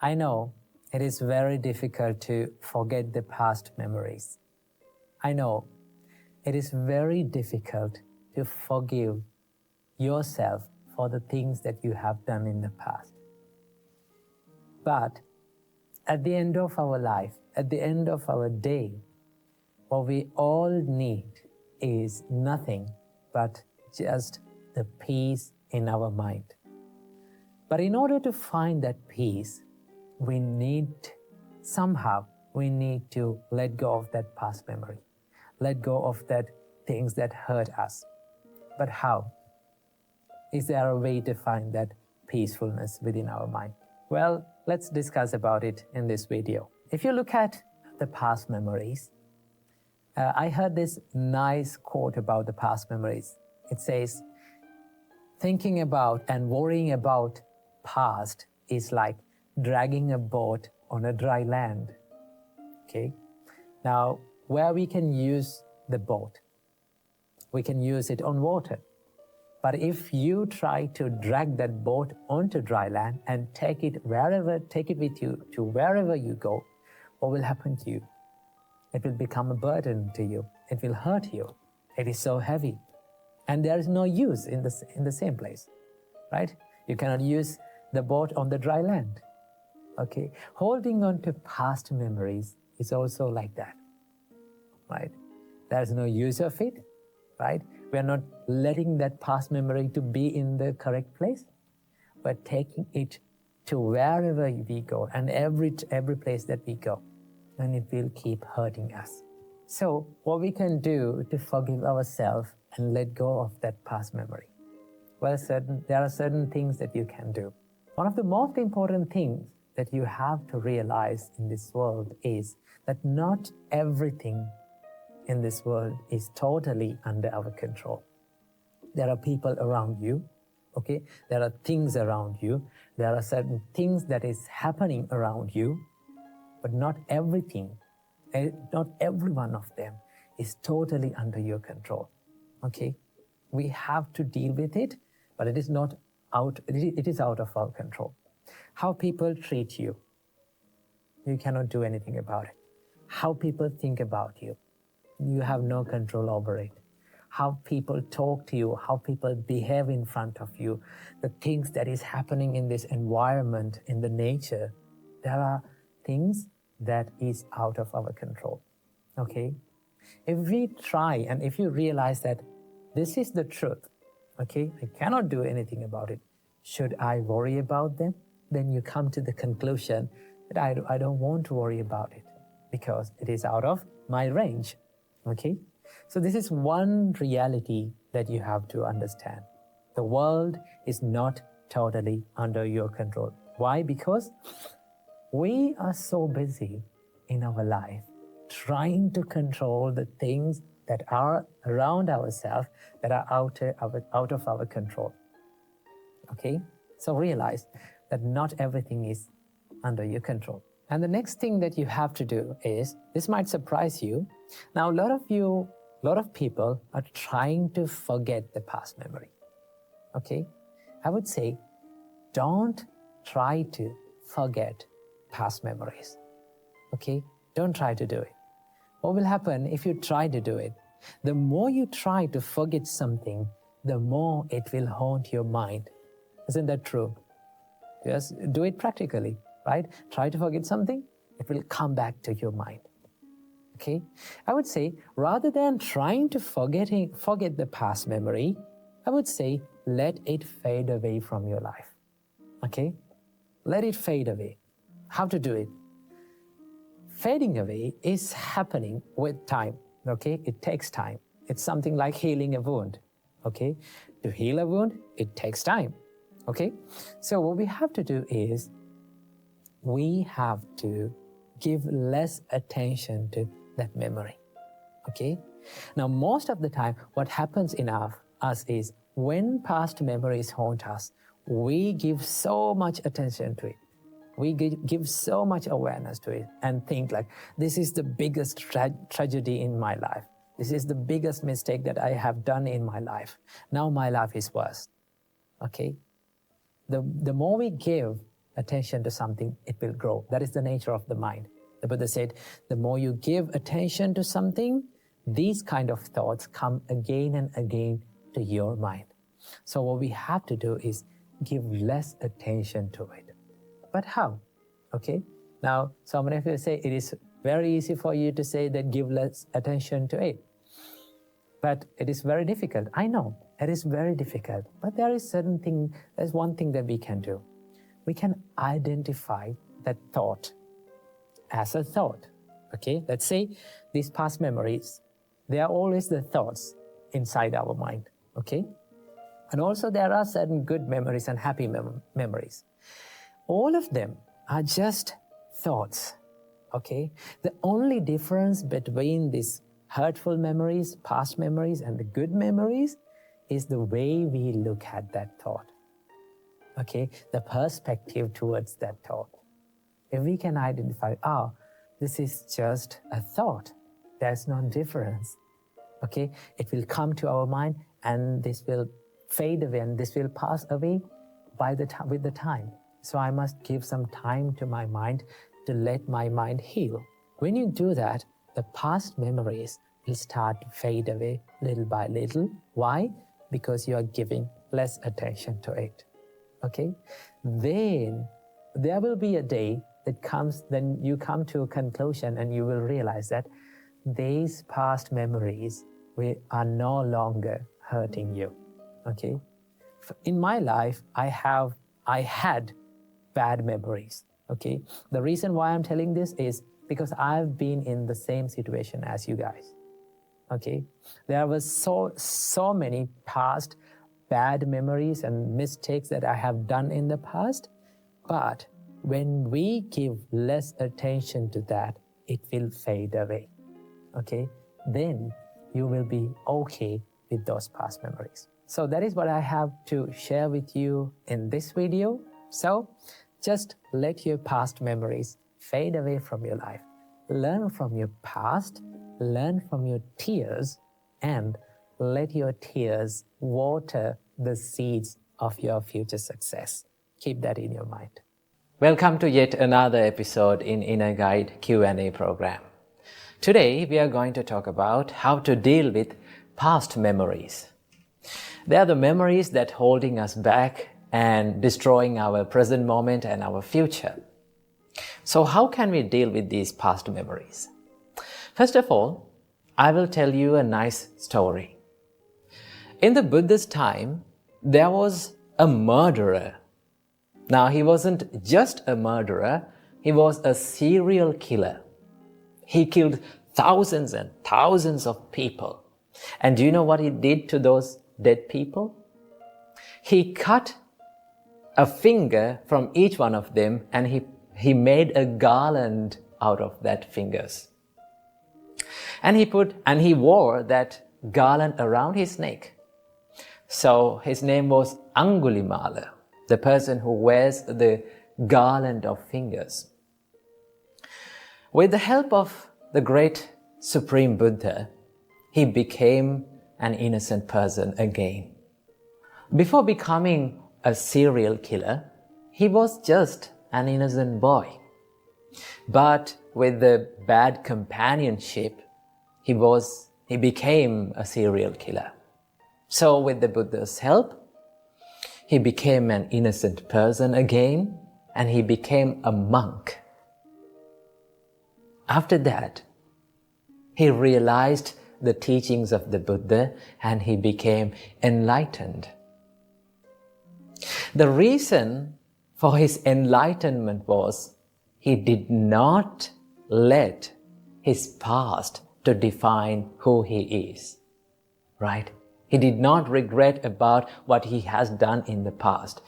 I know it is very difficult to forget the past memories. I know it is very difficult to forgive yourself for the things that you have done in the past. But at the end of our life, at the end of our day, what we all need is nothing but just the peace in our mind. But in order to find that peace, we need to let go of that past memory, let go of that things that hurt us. But how? Is there a way to find that peacefulness within our mind? Well, let's discuss about it in this video. If you look at the past memories, I heard this nice quote about the past memories. It says, thinking about and worrying about past is like dragging a boat on a dry land. Okay? Now, where we can use the boat, we can use it on water. But if you try to drag that boat onto dry land and take it with you to wherever you go, what will happen to you? It will become a burden to you. It will hurt you. It is so heavy. And there is no use in the same place, right? You cannot use the boat on the dry land. Okay? Holding on to past memories is also like that, right? There's no use of it, right? We're not letting that past memory to be in the correct place, but taking it to wherever we go and every place that we go, and it will keep hurting us. So what we can do to forgive ourselves and let go of that past memory? Well, there are certain things that you can do. One of the most important things that you have to realize in this world is that not everything in this world is totally under our control. There are people around you, okay? There are things around you. There are certain things that is happening around you, but not everything, not every one of them is totally under your control, okay? We have to deal with it, but it is out of our control. How people treat you, you cannot do anything about it. How people think about you, you have no control over it. How people talk to you, how people behave in front of you, the things that is happening in this environment, in the nature, there are things that is out of our control, okay? If we try and if you realize that this is the truth, okay, I cannot do anything about it, should I worry about them? Then you come to the conclusion that I don't want to worry about it because it is out of my range, okay? So this is one reality that you have to understand. The world is not totally under your control. Why? Because we are so busy in our life trying to control the things that are around ourselves that are out of our control. Okay? So realize that not everything is under your control. And the next thing that you have to do is, this might surprise you. Now, a lot of people are trying to forget the past memory. Okay? I would say, don't try to forget past memories. Okay? Don't try to do it. What will happen if you try to do it? The more you try to forget something, the more it will haunt your mind. Isn't that true? Just do it practically, right? Try to forget something, it will come back to your mind. Okay? I would say, rather than trying to forget the past memory, I would say, let it fade away from your life. Okay? Let it fade away. How to do it? Fading away is happening with time. Okay? It takes time. It's something like healing a wound. Okay? To heal a wound, it takes time. Okay? So what we have to do is, we have to give less attention to that memory. Okay? Now, most of the time, what happens in us is, when past memories haunt us, we give so much attention to it. We give so much awareness to it and think like, this is the biggest tragedy in my life. This is the biggest mistake that I have done in my life. Now my life is worse. Okay? The more we give attention to something, it will grow. That is the nature of the mind. The Buddha said, the more you give attention to something, these kind of thoughts come again and again to your mind. So what we have to do is give less attention to it. But how? Okay. Now, so many of you say it is very easy for you to say that give less attention to it. But it is very difficult. I know it is very difficult. But there's one thing that we can do. We can identify that thought as a thought. Okay, let's say these past memories, they are always the thoughts inside our mind. Okay, and also there are certain good memories and happy memories. All of them are just thoughts. Okay, the only difference between these hurtful memories, past memories, and the good memories is the way we look at that thought. Okay, the perspective towards that thought. If we can identify, this is just a thought, there's no difference. Okay, it will come to our mind and this will fade away and this will pass away with the time. So I must give some time to my mind to let my mind heal. When you do that, the past memories will start to fade away little by little. Why? Because you are giving less attention to it. Okay? Then there will be a day that comes, then you come to a conclusion and you will realize that these past memories are no longer hurting you. Okay? In my life, I had bad memories. Okay? The reason why I'm telling this is because I've been in the same situation as you guys. Okay? There was so many past bad memories and mistakes that I have done in the past, but when we give less attention to that, it will fade away. Okay? Then you will be okay with those past memories. So that is what I have to share with you in this video. So just let your past memories fade away from your life. Learn from your past, learn from your tears, and let your tears water the seeds of your future success. Keep that in your mind. Welcome to yet another episode in Inner Guide Q&A program. Today we are going to talk about how to deal with past memories. They are the memories that are holding us back and destroying our present moment and our future. So how can we deal with these past memories? First of all, I will tell you a nice story. In the Buddhist time, there was a murderer. Now, he wasn't just a murderer, he was a serial killer. He killed thousands and thousands of people. And do you know what he did to those dead people? He cut a finger from each one of them and he made a garland out of that fingers. And he wore that garland around his neck. So his name was Angulimala, the person who wears the garland of fingers. With the help of the great Supreme Buddha, he became an innocent person again. Before becoming a serial killer, he was just an innocent boy. But with the bad companionship, he became a serial killer. So with the Buddha's help, he became an innocent person again, and he became a monk. After that, he realized the teachings of the Buddha and he became enlightened. The reason for his enlightenment was he did not let his past to define who he is, right? He did not regret about what he has done in the past.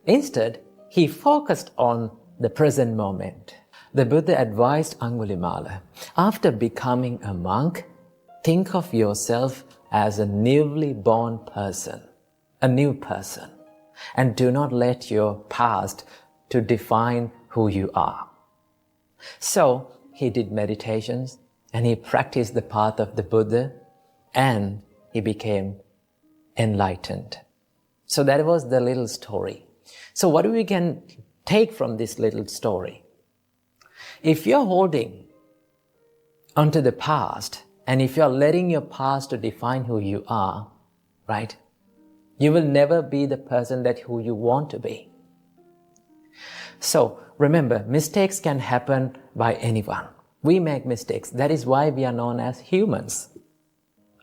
Instead, he focused on the present moment. The Buddha advised Angulimala, after becoming a monk, think of yourself as a newly born person, a new person, and do not let your past to define who you are. So he did meditations and he practiced the path of the Buddha and he became enlightened. So that was the little story. So what we can take from this little story. If you're holding onto the past, and if you're letting your past to define who you are, right, you will never be the person that who you want to be. So remember, mistakes can happen by anyone. We make mistakes. That is why we are known as humans.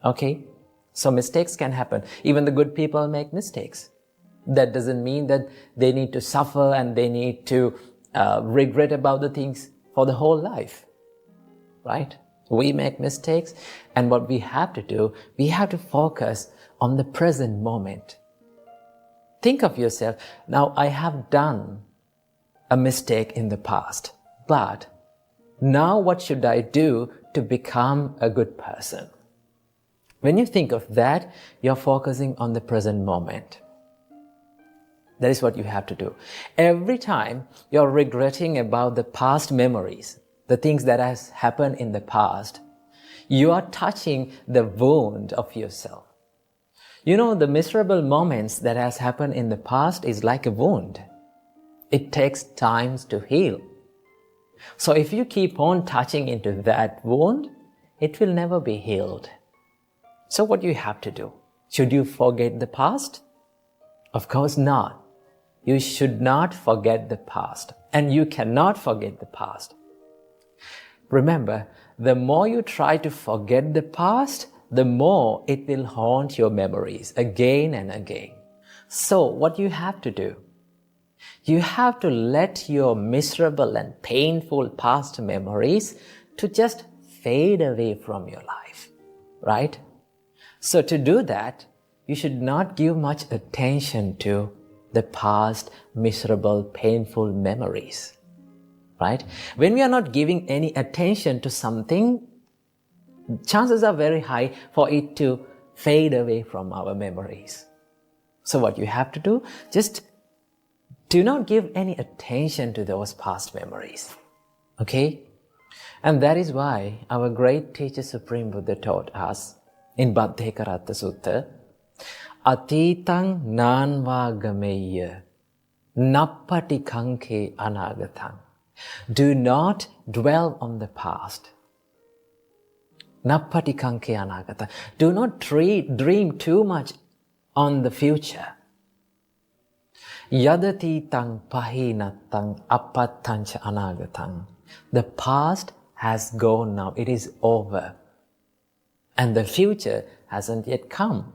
Okay? So mistakes can happen. Even the good people make mistakes. That doesn't mean that they need to suffer and they need to regret about the things for the whole life. Right? We make mistakes, and what we have to do, we have to focus on the present moment. Think of yourself, now I have done a mistake in the past, but now what should I do to become a good person? When you think of that, you're focusing on the present moment. That is what you have to do. Every time you're regretting about the past memories, the things that has happened in the past, you are touching the wound of yourself. You know, the miserable moments that has happened in the past is like a wound. It takes time to heal. So if you keep on touching into that wound, it will never be healed. So what you have to do? Should you forget the past? Of course not. You should not forget the past, and you cannot forget the past. Remember, the more you try to forget the past, the more it will haunt your memories again and again. So what you have to do? You have to let your miserable and painful past memories to just fade away from your life, right? So to do that, you should not give much attention to the past miserable, painful memories. Right? When we are not giving any attention to something, chances are very high for it to fade away from our memories. So what you have to do, just do not give any attention to those past memories. Okay? And that is why our great teacher Supreme Buddha taught us in Bhaddekaratta Sutta, Atitang nanva gameya nappati kanke anagatang. Do not dwell on the past. Nappati kanke anagata. Do not dream too much on the future. Yadati tang pahinatang apattancha anagatang. The past has gone now. It is over. And the future hasn't yet come.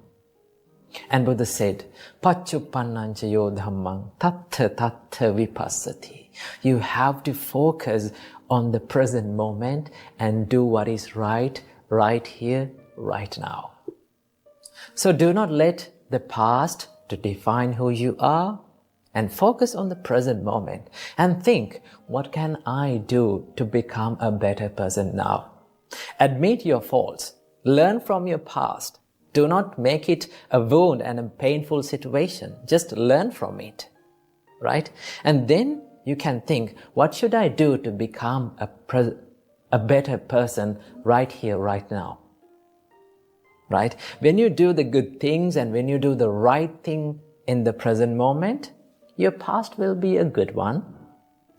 And Buddha said, Pachupannancha yo dhammang tattha tattha vipassati. You have to focus on the present moment and do what is right here, right now. So do not let the past to define who you are, and focus on the present moment and think, what can I do to become a better person now? Admit your faults. Learn from your past. Do not make it a wound and a painful situation. Just learn from it, right? And then you can think, what should I do to become a better person right here, right now? Right? When you do the good things and when you do the right thing in the present moment, your past will be a good one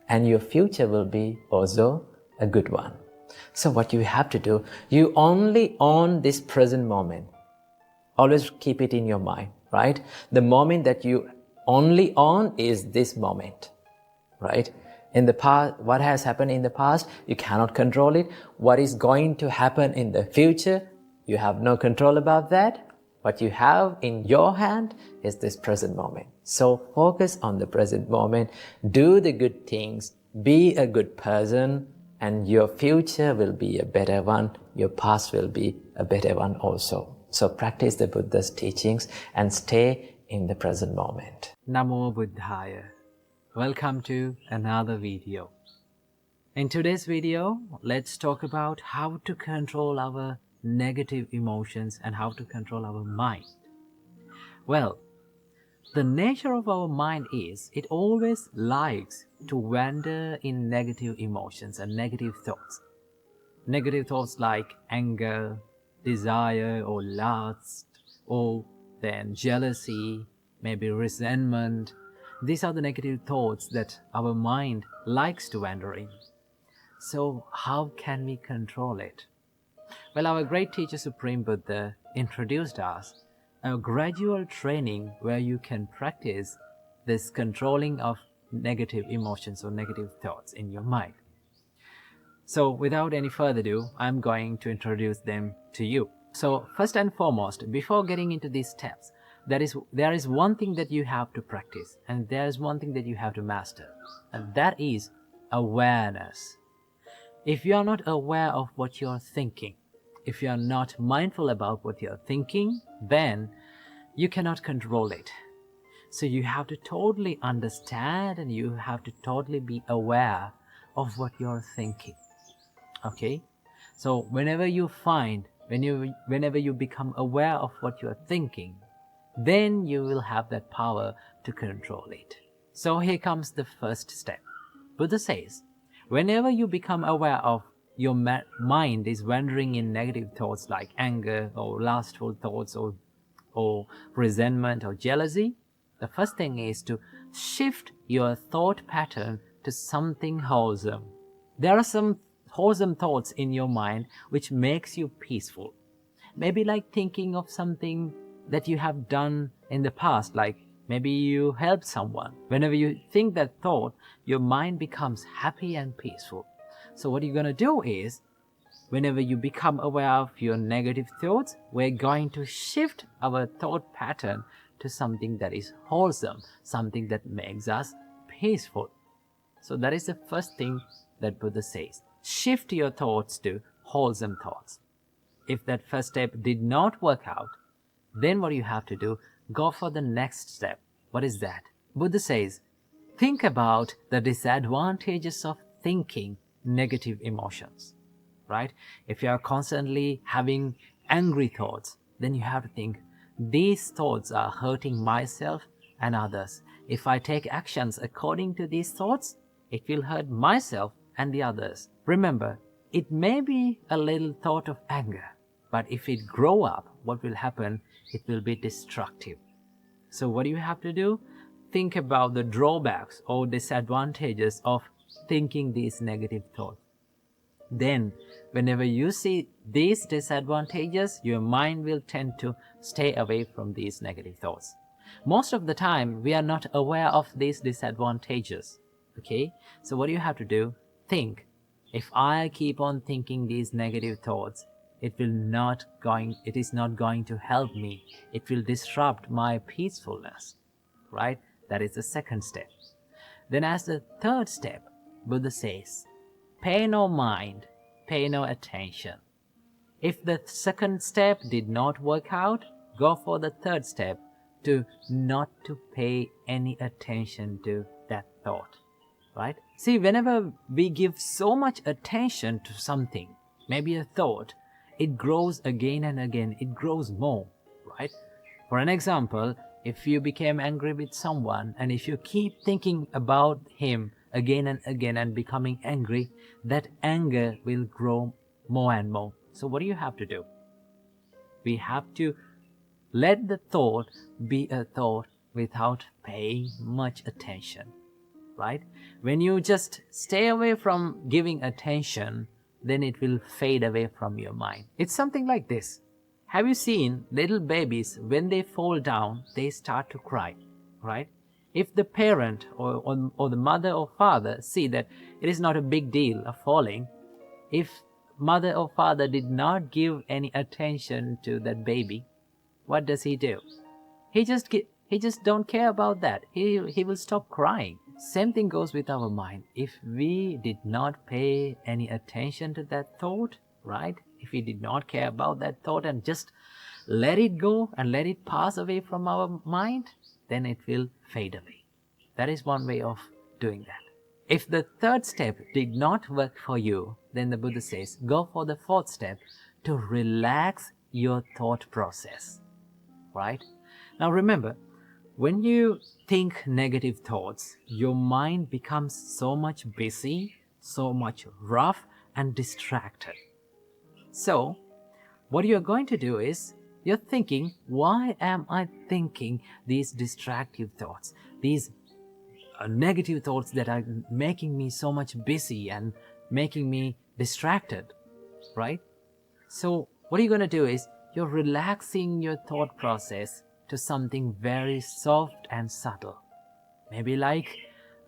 and your future will be also a good one. So what you have to do, you only own this present moment. Always keep it in your mind, right? The moment that you only own is this moment, right? In the past, what has happened in the past, you cannot control it. What is going to happen in the future, you have no control about that. What you have in your hand is this present moment. So focus on the present moment, do the good things, be a good person, and your future will be a better one. Your past will be a better one also. So practice the Buddha's teachings and stay in the present moment. Namo Buddhaya. Welcome to another video. In today's video, let's talk about how to control our negative emotions and how to control our mind. Well, the nature of our mind is it always likes to wander in negative emotions and negative thoughts. Negative thoughts like anger, desire or lust, or then jealousy, maybe resentment, These are the negative thoughts that our mind likes to wander in. So how can we control it? Well, our great teacher Supreme Buddha introduced us a gradual training where you can practice this controlling of negative emotions or negative thoughts in your mind. So without any further ado, I'm going to introduce them to you. So first and foremost, before getting into these steps, there is one thing that you have to practice, and there is one thing that you have to master, and that is awareness. If you are not aware of what you're thinking, if you are not mindful about what you're thinking, then you cannot control it. So you have to totally understand and you have to totally be aware of what you're thinking. Okay? So whenever you become aware of what you're thinking, then you will have that power to control it. So here comes the first step. Buddha says, whenever you become aware of your mind is wandering in negative thoughts like anger or lustful thoughts or resentment or jealousy, the first thing is to shift your thought pattern to something wholesome. There are some wholesome thoughts in your mind which makes you peaceful. Maybe like thinking of something that you have done in the past, like maybe you helped someone. Whenever you think that thought, your mind becomes happy and peaceful. So what you're going to do is, whenever you become aware of your negative thoughts, we're going to shift our thought pattern to something that is wholesome, something that makes us peaceful. So that is the first thing that Buddha says. Shift your thoughts to wholesome thoughts. If that first step did not work out, then what you have to do, go for the next step. What is that? Buddha says, think about the disadvantages of thinking negative emotions, right? If you are constantly having angry thoughts, then you have to think, these thoughts are hurting myself and others. If I take actions according to these thoughts, it will hurt myself and the others. Remember, it may be a little thought of anger, but if it grow up, what will happen? It will be destructive. So what do you have to do? Think about the drawbacks or disadvantages of thinking these negative thoughts. Then, whenever you see these disadvantages, your mind will tend to stay away from these negative thoughts. Most of the time, we are not aware of these disadvantages. Okay? So what do you have to do? Think. If I keep on thinking these negative thoughts, it is not going to help me. It will disrupt my peacefulness. Right? That is the second step. Then as the third step, Buddha says, pay no mind, pay no attention. If the second step did not work out, go for the third step, to not to pay any attention to that thought. Right? See, whenever we give so much attention to something, maybe a thought, it grows again and again, it grows more, right? For an example, if you became angry with someone and if you keep thinking about him again and again and becoming angry, that anger will grow more and more. So what do you have to do? We have to let the thought be a thought without paying much attention, right? When you just stay away from giving attention, then it will fade away from your mind. It's something like this. Have you seen little babies, when they fall down, they start to cry, right? If the parent or the mother or father see that it is not a big deal of falling, if mother or father did not give any attention to that baby, what does he do? He just don't care about that. He will stop crying. Same thing goes with our mind. If we did not pay any attention to that thought, right? If we did not care about that thought and just let it go and let it pass away from our mind, then it will fade away. That is one way of doing that. If the third step did not work for you, then the Buddha says, go for the fourth step, to relax your thought process, right? Now remember, when you think negative thoughts, your mind becomes so much busy, so much rough and distracted. So, what you're going to do is, you're thinking, why am I thinking these distractive thoughts, these negative thoughts that are making me so much busy and making me distracted, right? So what you're going to do is you're relaxing your thought process to something very soft and subtle. Maybe like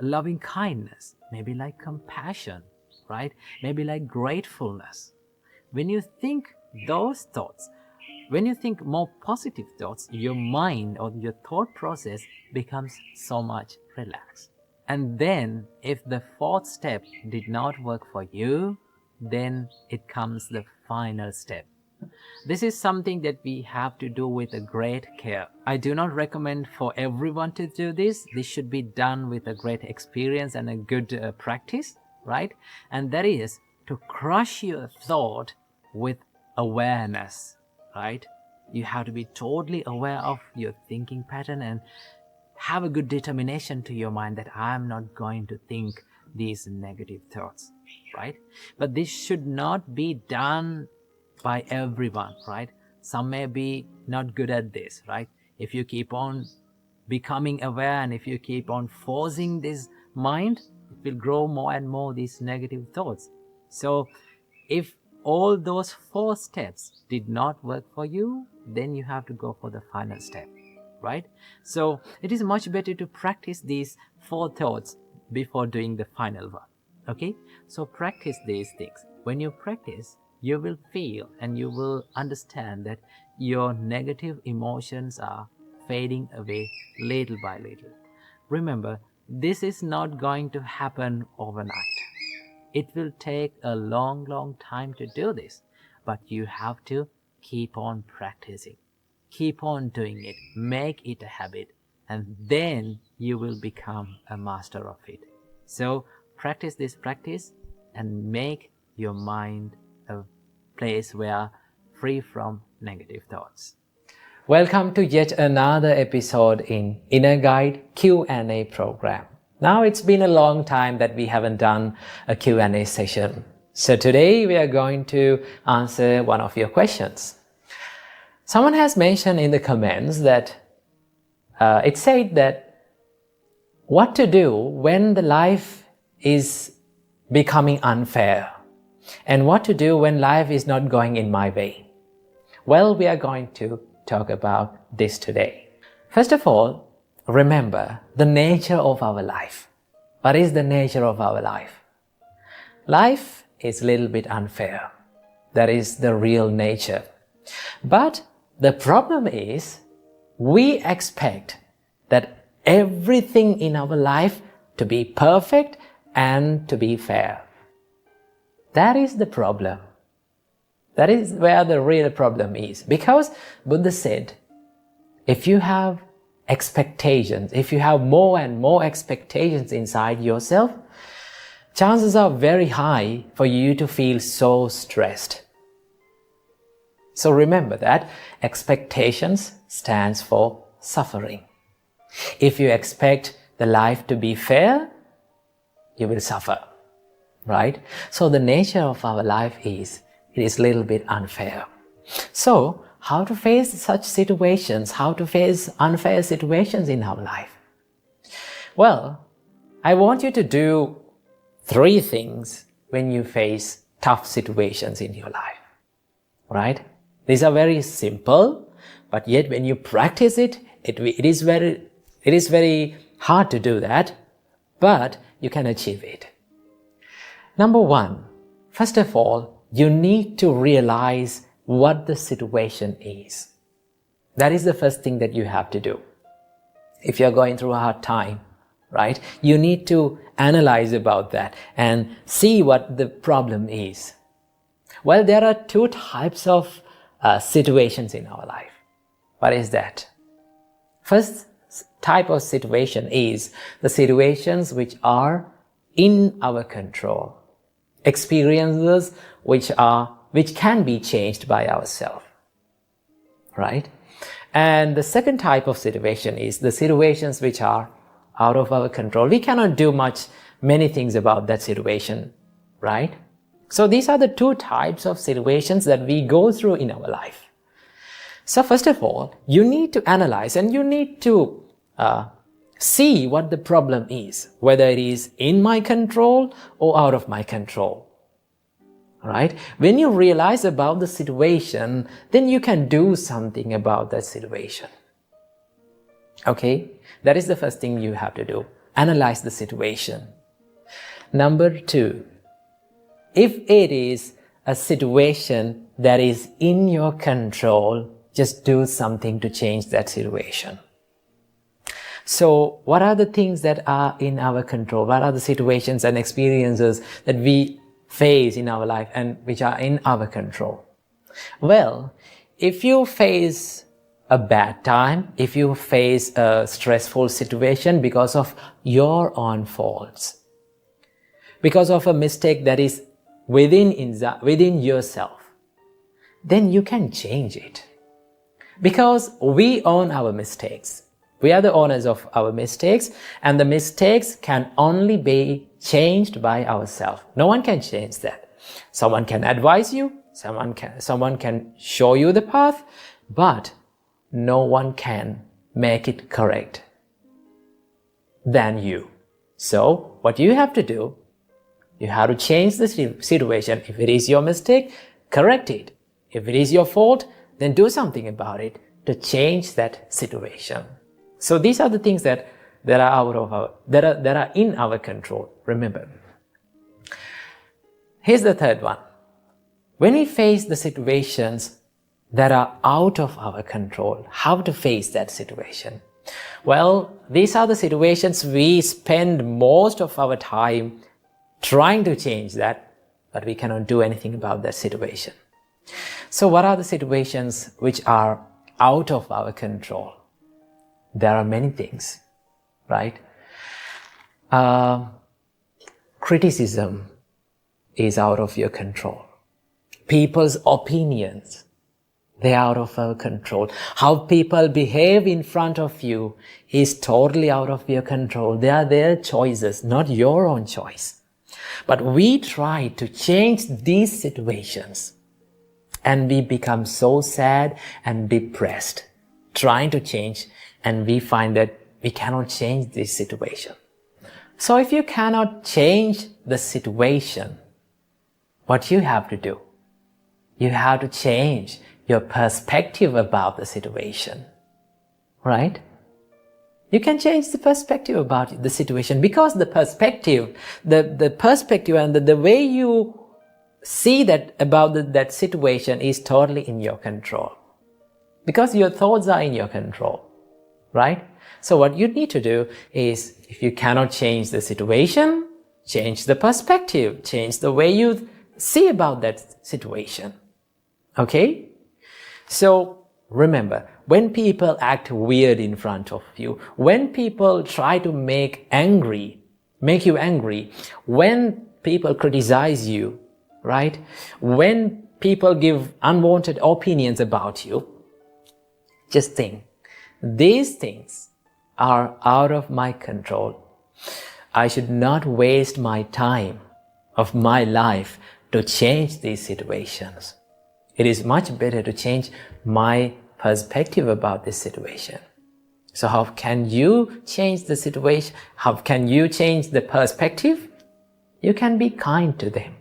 loving kindness, maybe like compassion, right? Maybe like gratefulness. When you think those thoughts, when you think more positive thoughts, your mind or your thought process becomes so much relaxed. And then if the fourth step did not work for you, then it comes the final step. This is something that we have to do with a great care. I do not recommend for everyone to do this. This should be done with a great experience and a good practice, right? And that is to crush your thought with awareness, right? You have to be totally aware of your thinking pattern and have a good determination to your mind that I am not going to think these negative thoughts, right? But this should not be done by everyone, right? Some may be not good at this, right? If you keep on becoming aware and if you keep on forcing this mind, it will grow more and more these negative thoughts. So if all those 4 steps did not work for you, then you have to go for the final step, right? So it is much better to practice these 4 thoughts before doing the final one, okay? So practice these things. When you practice, you will feel and you will understand that your negative emotions are fading away little by little. Remember, this is not going to happen overnight. It will take a long time to do this, but you have to keep on practicing. Keep on doing it. Make it a habit, and then you will become a master of it. So practice this practice and make your mind a place where free from negative thoughts. Welcome to yet another episode in Inner Guide Q&A program. Now it's been a long time that we haven't done a Q&A session. So today we are going to answer one of your questions. Someone has mentioned in the comments that it said that what to do when the life is becoming unfair and what to do when life is not going in my way. Well, we are going to talk about this today. First of all, remember the nature of our life. What is the nature of our life? Life is a little bit unfair. That is the real nature. But the problem is we expect that everything in our life to be perfect and to be fair. That is the problem. That is where the real problem is. Because Buddha said, if you have expectations, if you have more and more expectations inside yourself, chances are very high for you to feel so stressed. So remember that expectations stands for suffering. If you expect the life to be fair, you will suffer, right? So the nature of our life is, it is a little bit unfair. So how to face such situations, how to face unfair situations in our life? Well, I want you to do 3 things when you face tough situations in your life, right? These are very simple, but yet when you practice it, it is very hard to do that, but you can achieve it. Number 1, first of all, you need to realize what the situation is. That is the first thing that you have to do. If you're going through a hard time, right, you need to analyze about that and see what the problem is. Well, there are 2 types of situations in our life. What is that? First type of situation is the situations which are in our control. Experiences which can be changed by ourselves, right? And the second type of situation is the situations which are out of our control. We cannot do many things about that situation, right? So these are the 2 types of situations that we go through in our life. So first of all, you need to analyze and you need to see what the problem is, whether it is in my control or out of my control. Right? When you realize about the situation, then you can do something about that situation. Okay? That is the first thing you have to do. Analyze the situation. Number 2, if it is a situation that is in your control, just do something to change that situation. So, what are the things that are in our control? What are the situations and experiences that we face in our life and which are in our control? Well, if you face a bad time, if you face a stressful situation because of your own faults, because of a mistake that is within yourself, then you can change it. Because we own our mistakes. We are the owners of our mistakes, and the mistakes can only be changed by ourselves. No one can change that. Someone can advise you, someone can show you the path, but no one can make it correct than you. So, what you have to do, you have to change the situation. If it is your mistake, correct it. If it is your fault, then do something about it to change that situation. So these are the things that are in our control. Remember. Here's the third one. When we face the situations that are out of our control, how to face that situation? Well, these are the situations we spend most of our time trying to change that, but we cannot do anything about that situation. So what are the situations which are out of our control? There are many things, right? Criticism is out of your control. People's opinions, they are out of our control. How people behave in front of you is totally out of your control. They are their choices, not your own choice. But we try to change these situations and we become so sad and depressed trying to change, and we find that we cannot change this situation. So if you cannot change the situation, what you have to do? You have to change your perspective about the situation. Right? You can change the perspective about the situation, because the perspective and the way you see that about that situation is totally in your control. Because your thoughts are in your control. Right? So what you need to do is, if you cannot change the situation, change the perspective, change the way you see about that situation. Okay? So remember, when people act weird in front of you, when people try to make you angry, when people criticize you, right? When people give unwanted opinions about you, just think, these things are out of my control. I should not waste my time of my life to change these situations. It is much better to change my perspective about this situation. So how can you change the situation? How can you change the perspective? You can be kind to them.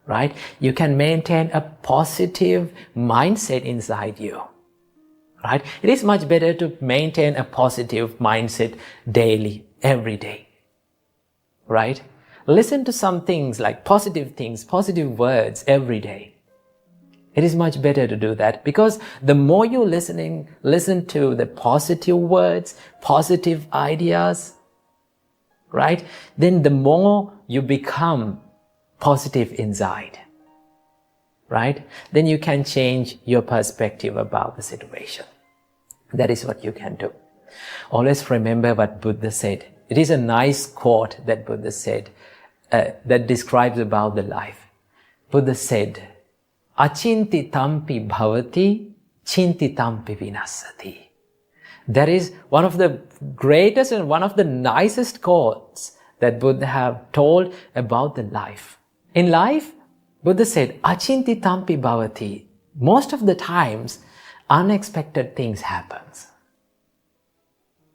Right? You can maintain a positive mindset inside you. Right? It is much better to maintain a positive mindset daily, every day. Right? Listen to some things, positive words every day. It is much better to do that, because the more you listen to the positive words, positive ideas, right? Then the more you become positive inside. Right? Then you can change your perspective about the situation. That is what you can do. Always remember what Buddha said. It is a nice quote that Buddha said that describes about the life. Buddha said, "Achinti tampi bhavati, chinti tampi vinasati." That is one of the greatest and one of the nicest quotes that Buddha have told about the life. In life, Buddha said, "Achinti tampi bhavati." Most of the times, unexpected things happen.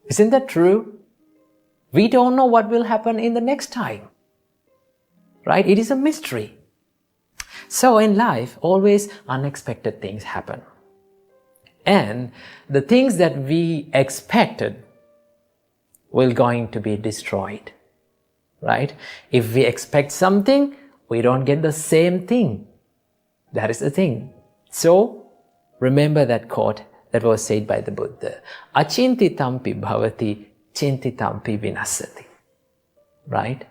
Isn't that true? We don't know what will happen in the next time, right? It is a mystery. So in life, always unexpected things happen. And the things that we expected will going to be destroyed, right? If we expect something, we don't get the same thing. That is the thing. So remember that quote that was said by the Buddha. Achintitampi bhavati, chintitampi vinasati. Right?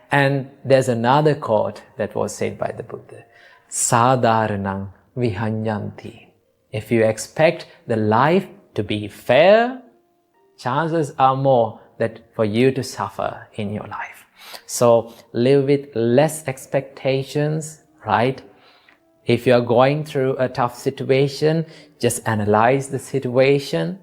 And there's another quote that was said by the Buddha. Sadharanang vihanyanti. If you expect the life to be fair, chances are more that for you to suffer in your life. So live with less expectations, right? If you are going through a tough situation, just analyze the situation,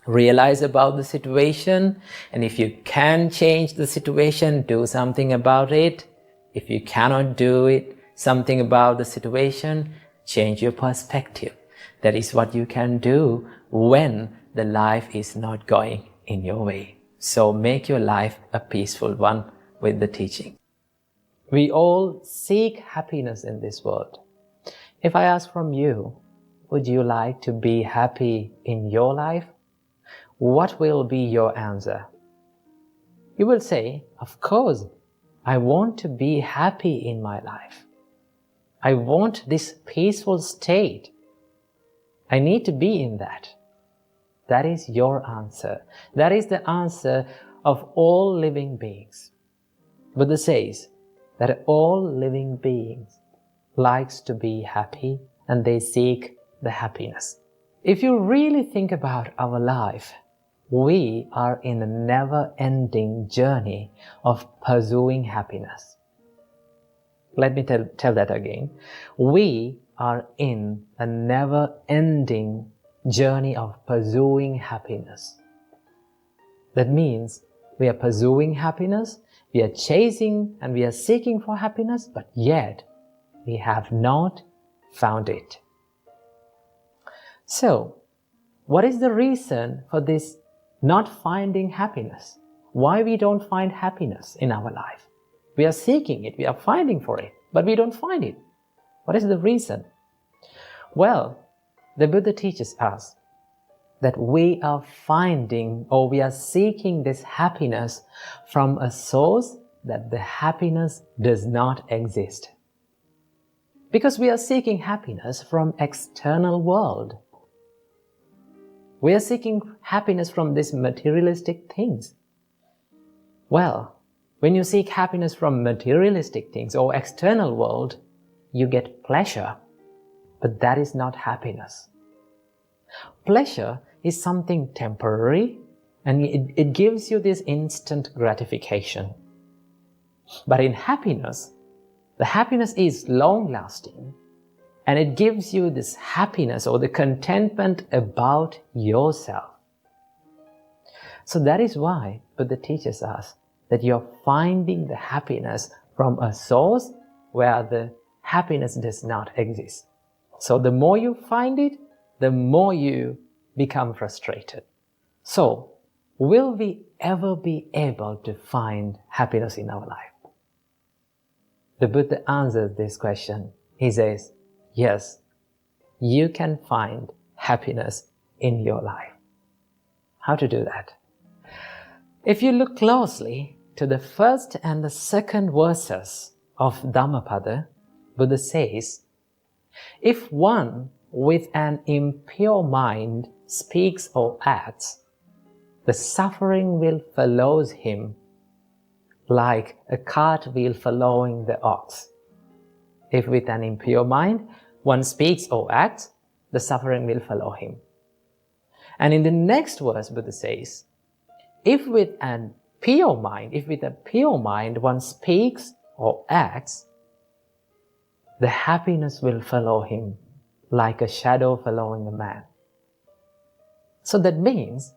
realize about the situation, and if you can change the situation, do something about it. If you cannot do it, something about the situation, change your perspective. That is what you can do when the life is not going in your way. So make your life a peaceful one with the teaching. We all seek happiness in this world. If I ask from you, would you like to be happy in your life? What will be your answer? You will say, of course, I want to be happy in my life. I want this peaceful state. I need to be in that. That is your answer. That is the answer of all living beings. Buddha says that all living beings likes to be happy and they seek the happiness. If you really think about our life, we are in a never-ending journey of pursuing happiness. Let me tell that again. We are in a never-ending journey of pursuing happiness. That means we are pursuing happiness, we are chasing and we are seeking for happiness, but yet we have not found it. So, what is the reason for this not finding happiness? Why we don't find happiness in our life? We are seeking it, we are finding for it, but we don't find it. What is the reason? Well, the Buddha teaches us that we are finding or we are seeking this happiness from a source that the happiness does not exist. Because we are seeking happiness from external world. We are seeking happiness from these materialistic things. Well, when you seek happiness from materialistic things or external world, you get pleasure, but that is not happiness. Pleasure is something temporary and it gives you this instant gratification. But in happiness, the happiness is long-lasting and it gives you this happiness or the contentment about yourself. So that is why Buddha teaches us that you're finding the happiness from a source where the happiness does not exist. So the more you find it, the more you become frustrated. So, will we ever be able to find happiness in our life? The Buddha answers this question. He says, yes, you can find happiness in your life. How to do that? If you look closely to the first and the second verses of Dhammapada, Buddha says, if one with an impure mind speaks or acts, the suffering will follow him like a cartwheel following the ox. If with an impure mind one speaks or acts, the suffering will follow him. And in the next verse, Buddha says, if with a pure mind one speaks or acts, the happiness will follow him like a shadow following a man. So that means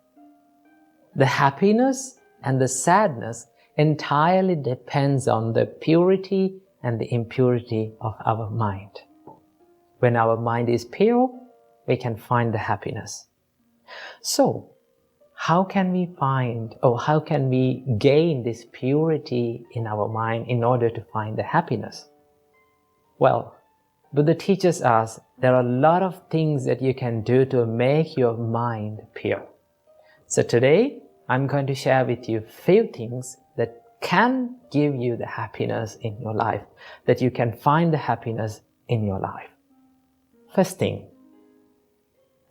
the happiness and the sadness entirely depends on the purity and the impurity of our mind. When our mind is pure, we can find the happiness. So, how can we find, or how can we gain this purity in our mind in order to find the happiness? Well, Buddha teaches us there are a lot of things that you can do to make your mind pure. So today, I'm going to share with you a few things that can give you the happiness in your life, that you can find the happiness in your life. First thing,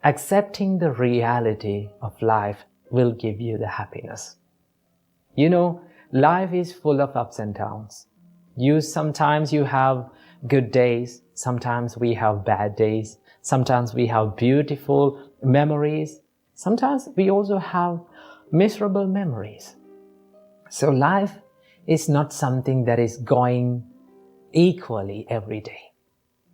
accepting the reality of life will give you the happiness. You know, life is full of ups and downs. Sometimes you have good days, sometimes we have bad days, sometimes we have beautiful memories, sometimes we also have miserable memories. So life is not something that is going equally every day.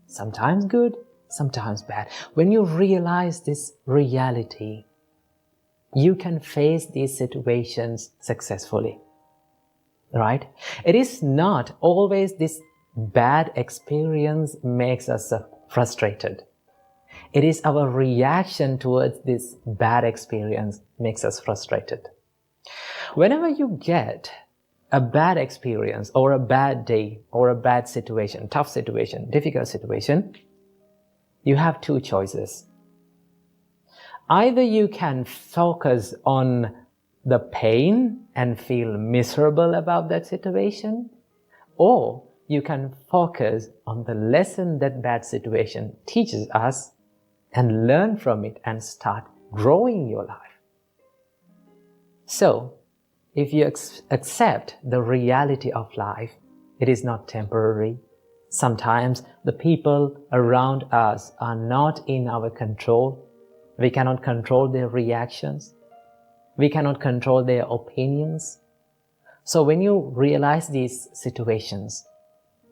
Sometimes good, sometimes bad. When you realize this reality, you can face these situations successfully. Right? It is not always this bad experience makes us frustrated. It is our reaction towards this bad experience makes us frustrated. Whenever you get a bad experience or a bad day or a bad situation, tough situation, difficult situation, you have two choices. Either you can focus on the pain and feel miserable about that situation, or you can focus on the lesson that bad situation teaches us and learn from it and start growing your life. So, if you accept the reality of life, it is not temporary. Sometimes the people around us are not in our control. We cannot control their reactions. We cannot control their opinions. So when you realize these situations,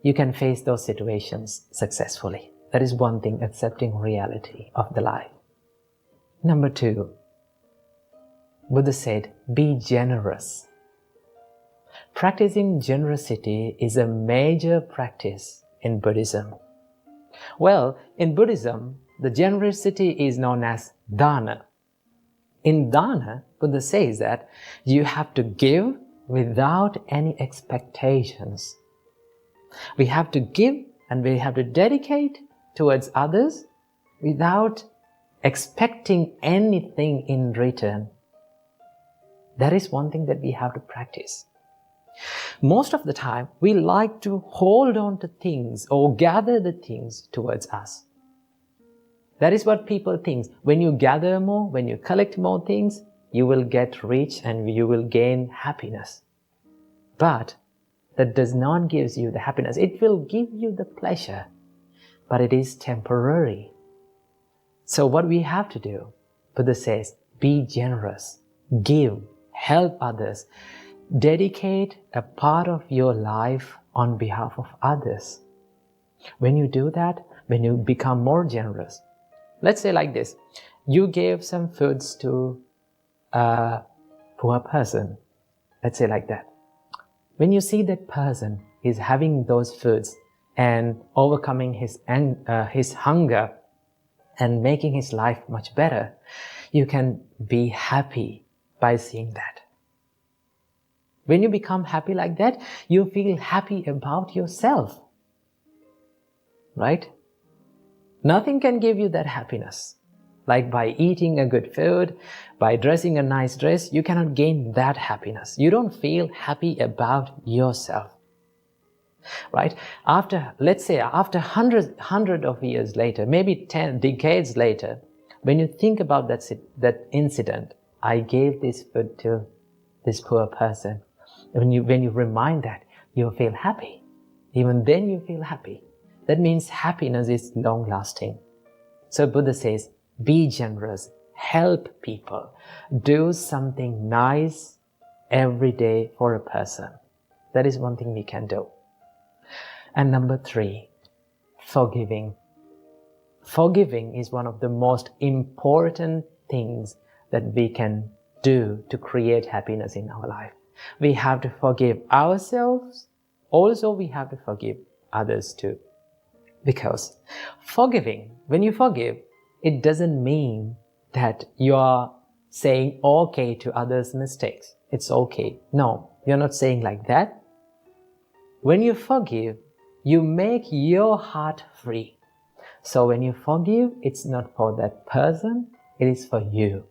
you can face those situations successfully. That is one thing, accepting reality of the life. Number two, Buddha said, be generous. Practicing generosity is a major practice in Buddhism. Well, in Buddhism, the generosity is known as dana. In dana, Buddha says that you have to give without any expectations. We have to give and we have to dedicate towards others without expecting anything in return. That is one thing that we have to practice. Most of the time, we like to hold on to things or gather the things towards us. That is what people think. When you gather more, when you collect more things, you will get rich and you will gain happiness. But that does not give you the happiness. It will give you the pleasure, but it is temporary. So what we have to do, Buddha says, be generous, give, help others, dedicate a part of your life on behalf of others. When you do that, when you become more generous, let's say like this, you gave some foods to a poor person, let's say like that. When you see that person is having those foods and overcoming his hunger and making his life much better, you can be happy by seeing that. When you become happy like that, you feel happy about yourself. Right? Nothing can give you that happiness. Like by eating a good food, by dressing a nice dress, you cannot gain that happiness. You don't feel happy about yourself. Right? Let's say after hundred of years later, maybe 10 decades later, when you think about that incident, I gave this food to this poor person. When you remind that, you feel happy. Even then you feel happy. That means happiness is long-lasting. So Buddha says, be generous, help people, do something nice every day for a person. That is one thing we can do. And number three, forgiving. Forgiving is one of the most important things that we can do to create happiness in our life. We have to forgive ourselves. Also, we have to forgive others too. Because forgiving, when you forgive, it doesn't mean that you are saying okay to others' mistakes. It's okay. No, you're not saying like that. When you forgive, you make your heart free. So when you forgive, it's not for that person, it is for you.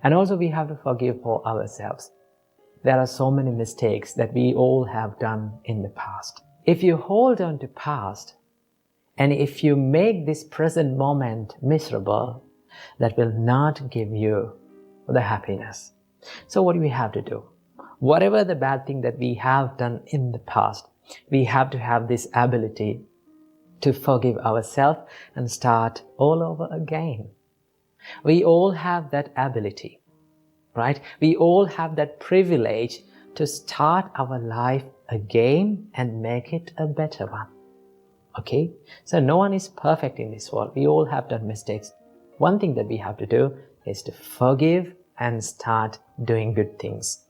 And also we have to forgive for ourselves. There are so many mistakes that we all have done in the past. If you hold on to past, and if you make this present moment miserable, that will not give you the happiness. So what do we have to do? Whatever the bad thing that we have done in the past, we have to have this ability to forgive ourselves and start all over again. We all have that ability, right? We all have that privilege to start our life again and make it a better one. Okay? So no one is perfect in this world. We all have done mistakes. One thing that we have to do is to forgive and start doing good things.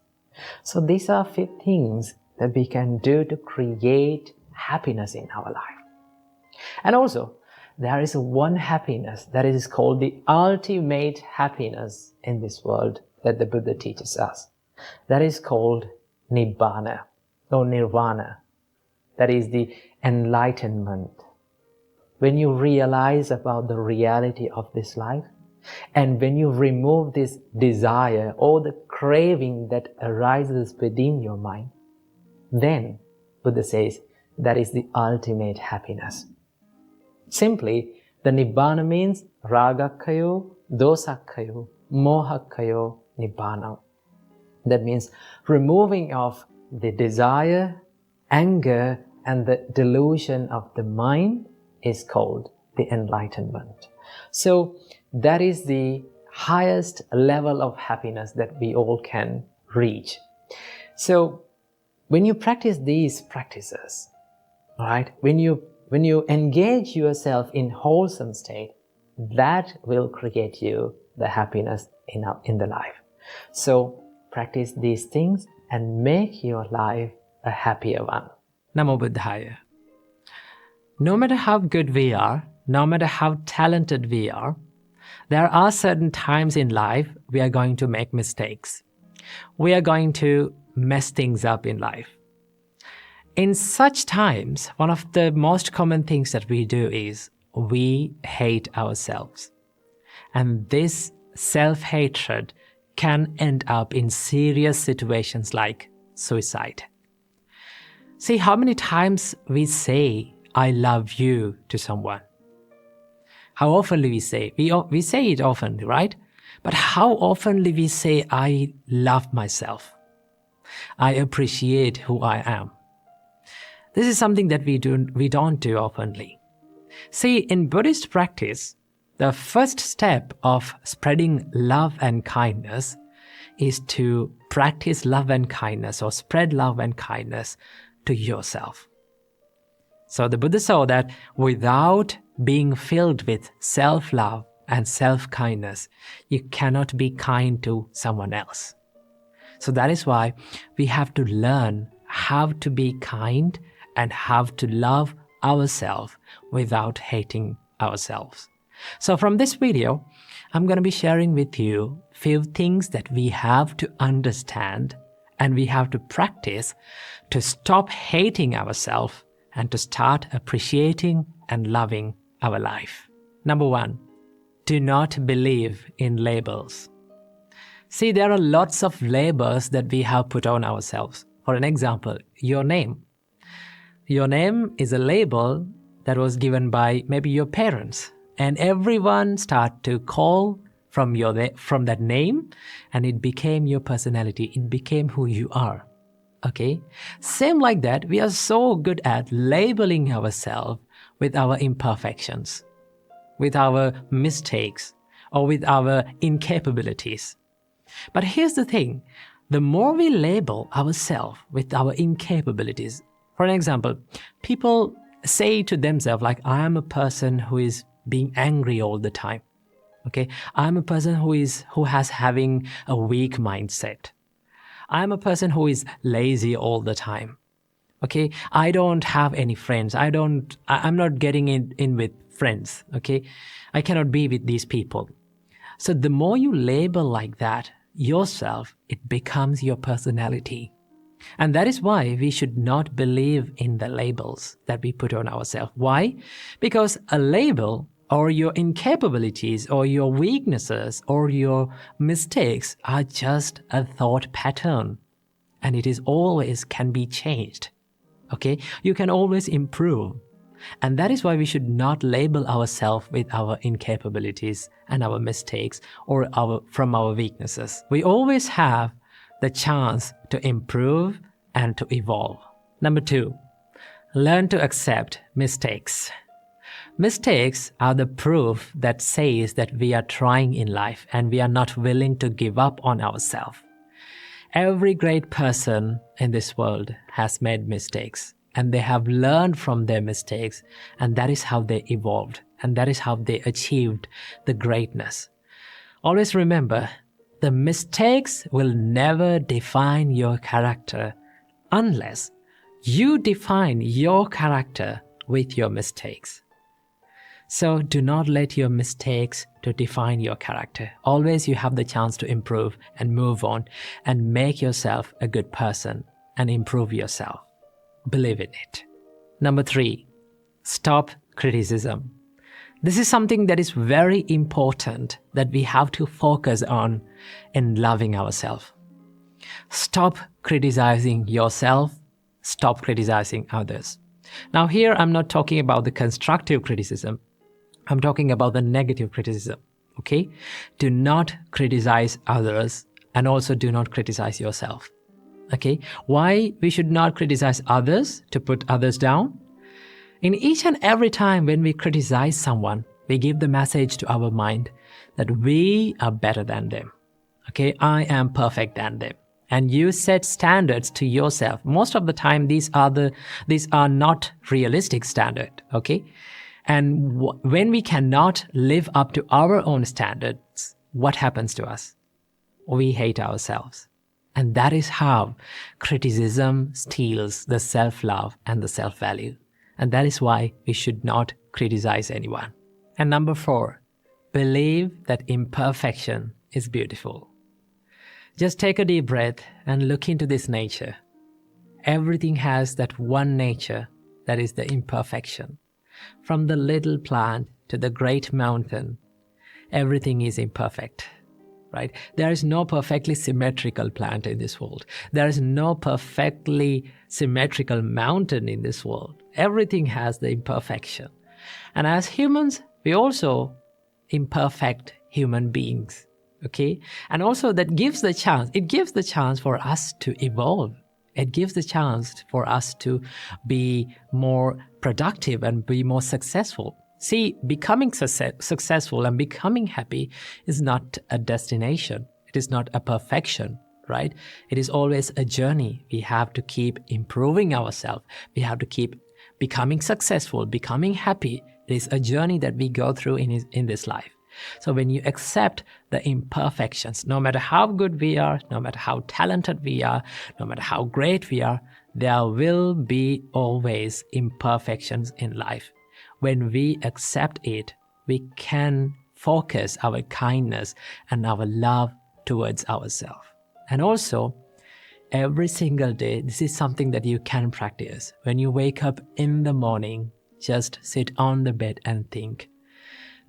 So these are 5 things that we can do to create happiness in our life. And also, there is one happiness that is called the ultimate happiness in this world that the Buddha teaches us. That is called Nibbana or Nirvana. That is the enlightenment. When you realize about the reality of this life, and when you remove this desire or the craving that arises within your mind, then Buddha says that is the ultimate happiness. Simply, the Nibbana means Ragakkayo, Dosakkayo, Mohakkayo, Nibbana. That means removing of the desire, anger, and the delusion of the mind is called the enlightenment. So that is the highest level of happiness that we all can reach. So when you practice these practices, right, when you engage yourself in wholesome state, that will create you the happiness in the life. So practice these things and make your life a happier one. Namo Buddhaya. No matter how good we are, no matter how talented we are, there are certain times in life we are going to make mistakes. We are going to mess things up in life. In such times, one of the most common things that we do is we hate ourselves. And this self-hatred can end up in serious situations like suicide. See how many times we say, I love you to someone. How often we say? We say it often, right? But how often we say, I love myself. I appreciate who I am. This is something that we don't do openly. See, in Buddhist practice, the first step of spreading love and kindness is to practice love and kindness or spread love and kindness to yourself. So the Buddha saw that without being filled with self-love and self-kindness, you cannot be kind to someone else. So that is why we have to learn how to be kind and how to love ourselves without hating ourselves. So from this video, I'm going to be sharing with you a few things that we have to understand and we have to practice to stop hating ourselves and to start appreciating and loving our life. Number 1, do not believe in labels. See, there are lots of labels that we have put on ourselves. For an example, your name. Your name is a label that was given by maybe your parents, and everyone started to call from that name, and it became your personality. It became who you are. Okay? Same like that, we are so good at labeling ourselves with our imperfections, with our mistakes, or with our incapabilities. But here's the thing, the more we label ourselves with our incapabilities, for an example, people say to themselves like, I am a person who is being angry all the time. Okay, I'm a person who has having a weak mindset. I'm a person who is lazy all the time. Okay, I don't have any friends. I'm not getting in with friends. Okay, I cannot be with these people. So the more you label like that yourself, it becomes your personality. And that is why we should not believe in the labels that we put on ourselves. Why? Because a label or your incapabilities or your weaknesses or your mistakes are just a thought pattern. And it is always can be changed. Okay? You can always improve. And that is why we should not label ourselves with our incapabilities and our mistakes or from our weaknesses. We always have the chance to improve and to evolve. Number 2, learn to accept mistakes. Mistakes are the proof that says that we are trying in life and we are not willing to give up on ourselves. Every great person in this world has made mistakes, and they have learned from their mistakes, and that is how they evolved, and that is how they achieved the greatness. Always remember, the mistakes will never define your character unless you define your character with your mistakes. So do not let your mistakes to define your character. Always you have the chance to improve and move on and make yourself a good person and improve yourself. Believe in it. Number 3, stop criticism. This is something that is very important that we have to focus on in loving ourselves. Stop criticizing yourself. Stop criticizing others. Now here I'm not talking about the constructive criticism. I'm talking about the negative criticism. Okay? Do not criticize others and also do not criticize yourself. Okay? Why we should not criticize others to put others down? In each and every time when we criticize someone, we give the message to our mind that we are better than them. Okay? I am perfect than them. And you set standards to yourself. Most of the time, these are not realistic standards. Okay? And when we cannot live up to our own standards, what happens to us? We hate ourselves. And that is how criticism steals the self-love and the self-value. And that is why we should not criticize anyone. And number 4, believe that imperfection is beautiful. Just take a deep breath and look into this nature. Everything has that one nature that is the imperfection. From the little plant to the great mountain, everything is imperfect, right? There is no perfectly symmetrical plant in this world. There is no perfectly symmetrical mountain in this world. Everything has the imperfection. And as humans, we also imperfect human beings, okay? And also it gives the chance for us to evolve. It gives the chance for us to be more productive and be more successful. See, becoming successful and becoming happy is not a destination. It is not a perfection, right? It is always a journey. We have to keep improving ourselves. We have to keep becoming successful, becoming happy. It is a journey that we go through in this life. So when you accept the imperfections, no matter how good we are, no matter how talented we are, no matter how great we are, there will be always imperfections in life. When we accept it, we can focus our kindness and our love towards ourselves. And also, every single day, this is something that you can practice. When you wake up in the morning, just sit on the bed and think,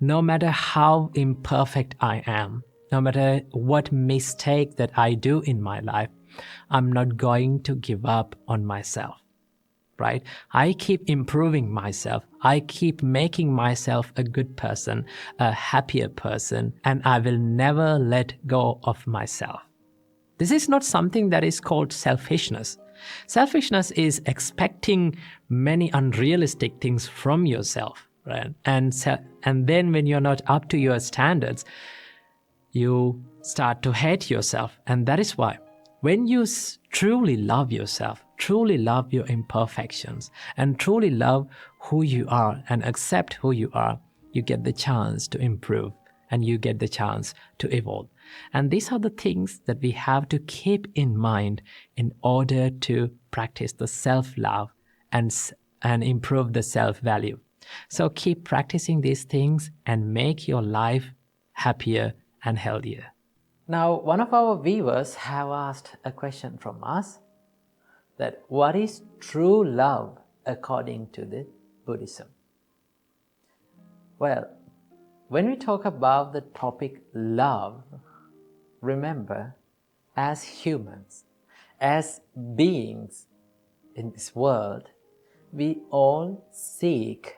no matter how imperfect I am, no matter what mistake that I do in my life, I'm not going to give up on myself, right? I keep improving myself. I keep making myself a good person, a happier person, and I will never let go of myself. This is not something that is called selfishness. Selfishness is expecting many unrealistic things from yourself. Right? And then when you're not up to your standards, you start to hate yourself. And that is why when you truly love yourself, truly love your imperfections, and truly love who you are and accept who you are, you get the chance to improve and you get the chance to evolve. And these are the things that we have to keep in mind in order to practice the self-love and improve the self-value. So keep practicing these things and make your life happier and healthier. Now, one of our viewers have asked a question from us, that what is true love according to the Buddhism? Well, when we talk about the topic love, remember, as humans, as beings in this world, we all seek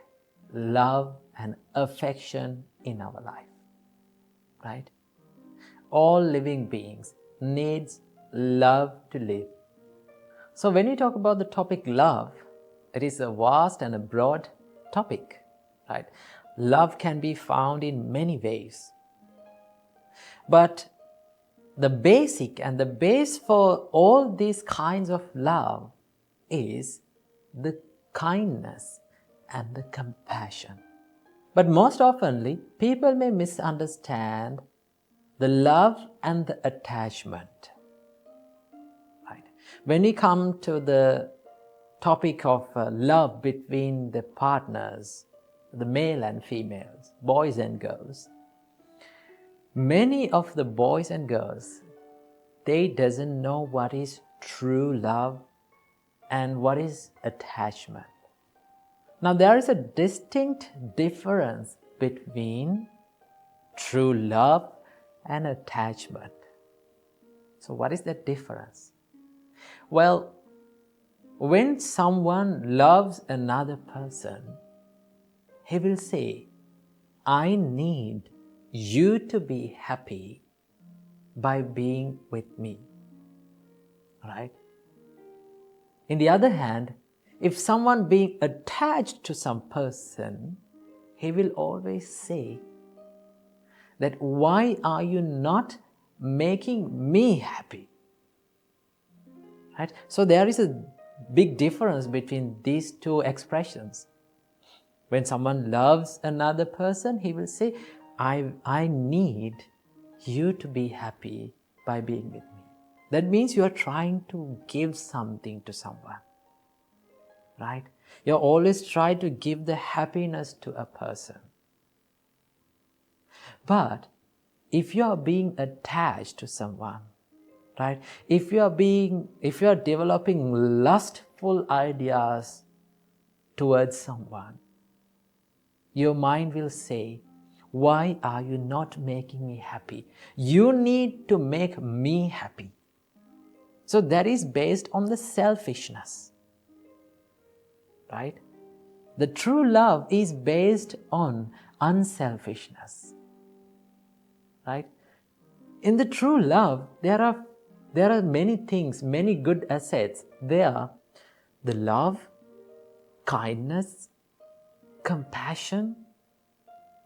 love and affection in our life, right? All living beings needs love to live. So when we talk about the topic love, it is a vast and a broad topic, right? Love can be found in many ways. But the basic and the base for all these kinds of love is the kindness and the compassion. But most oftenly, people may misunderstand the love and the attachment. Right? When we come to the topic of love between the partners, the male and females, boys and girls, many of the boys and girls, they doesn't know what is true love and what is attachment. Now there is a distinct difference between true love and attachment. So what is that difference? Well, when someone loves another person, he will say, I need you to be happy by being with me, right? In the other hand, if someone being attached to some person, he will always say that why are you not making me happy? Right? So there is a big difference between these two expressions. When someone loves another person, he will say, I need you to be happy by being with me. That means you are trying to give something to someone. Right? You always try to give the happiness to a person. But if you are being attached to someone, right? If you are developing lustful ideas towards someone, your mind will say, why are you not making me happy? You need to make me happy. So that is based on the selfishness. Right? The true love is based on unselfishness. Right? In the true love, there are many things, many good assets. There are the love, kindness, compassion,